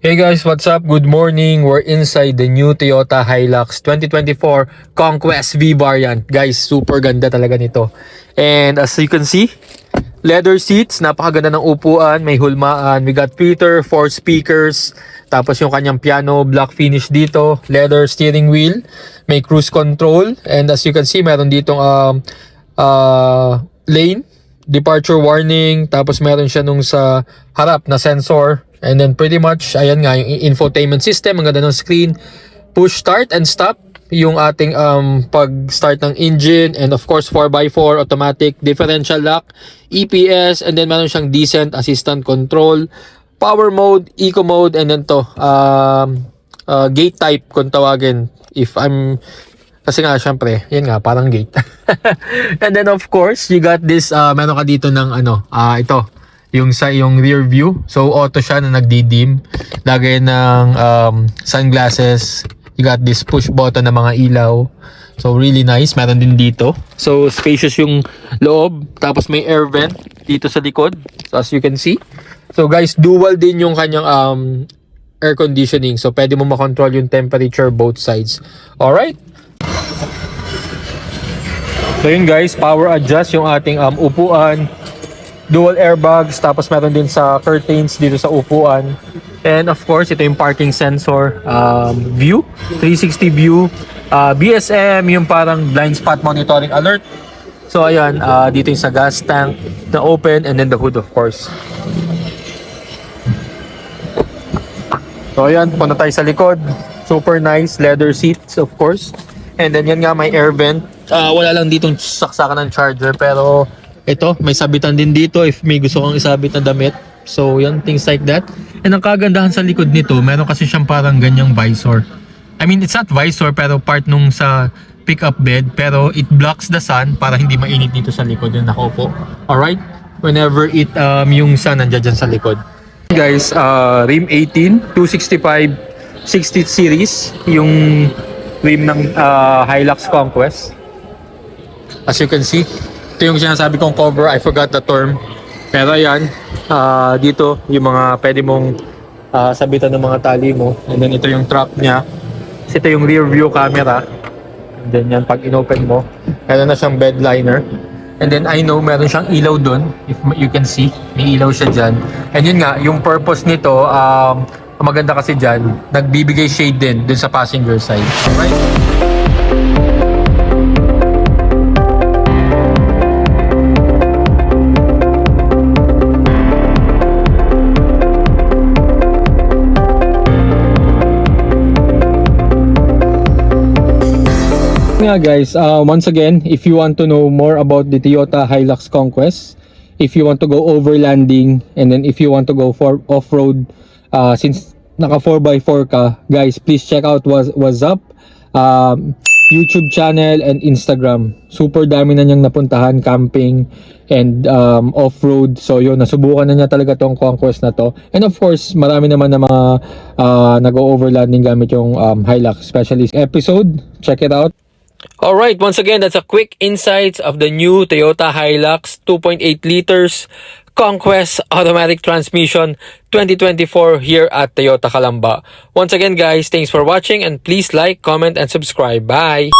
Hey guys, what's up? Good morning. We're inside the new Toyota Hilux 2024 Conquest V variant. Guys, super ganda talaga nito. And as you can see, leather seats, napakaganda ng upuan, may hulmaan. We got Peter, 4 speakers, tapos yung kanyang piano, black finish dito, leather steering wheel, may cruise control, and as you can see, meron ditong lane, departure warning, tapos meron siya nung sa harap na sensor, and then pretty much, ayan nga, yung infotainment system, ang ganda ng screen, push start and stop, yung ating pag-start ng engine, and of course 4x4 automatic differential lock, EPS, and then meron siyang decent assistant control, power mode, eco mode, and then to gate type kung tawagin, kasi nga syempre yan nga parang gate. And then of course you got this meron ka dito ng ito yung sa iyong rear view, so auto siya na nagdi-dim, lagay ng sunglasses. You got this push button na mga ilaw. So really nice. Meron din dito. So spacious yung loob. Tapos may air vent dito sa likod. So as you can see. So guys, dual din yung kanyang air conditioning. So pwede mo makontrol yung temperature both sides. Alright. So yun guys, power adjust yung ating upuan. Dual airbags. Tapos meron din sa curtains dito sa upuan. And of course, ito yung parking sensor, view, 360 view, BSM, yung parang blind spot monitoring alert. So ayan, dito yung sa gas tank na open, and then the hood of course. So ayan, punta tayo sa likod. Super nice, leather seats of course. And then yan nga, may air vent. Wala lang ditong saksakan ng charger, pero ito, may sabitan din dito if may gusto kang isabit na damit. So yan, things like that. And ang kagandahan sa likod nito, meron kasi siyang parang ganyang visor. I mean, it's not visor pero part nung sa pickup bed, pero it blocks the sun para hindi mainit dito sa likod yung nakaupo. Alright? Whenever yung sun nandiyan dyan sa likod. Guys, rim 18, 265, 60 series, yung rim ng Hilux Conquest. As you can see, ito yung sinasabi kong cover, I forgot the term. Pero ayan, dito yung mga pwede mong sabitan ng mga tali mo. And then ito yung trap niya. Ito yung rear view camera. And then yan, pag inopen mo, meron na siyang bed liner. And then I know meron siyang ilaw dun. If you can see, may ilaw siya dyan. And yun nga, yung purpose nito, maganda kasi dyan, nagbibigay shade din dun sa passenger side. Alright? Nga guys, once again, if you want to know more about the Toyota Hilux Conquest, if you want to go overlanding, and then if you want to go for off-road, since naka 4x4 ka, guys, please check out what's up, YouTube channel and Instagram. Super dami na niyang napuntahan, camping and off-road. So yun, nasubukan na niya talaga tong Conquest na to. And of course, marami naman na mga nag-overlanding gamit yung Hilux, especially episode. Check it out. Alright, once again, that's a quick insights of the new Toyota Hilux 2.8 liters Conquest automatic transmission 2024 here at Toyota Calamba. Once again guys, thanks for watching and please like, comment, and subscribe. Bye!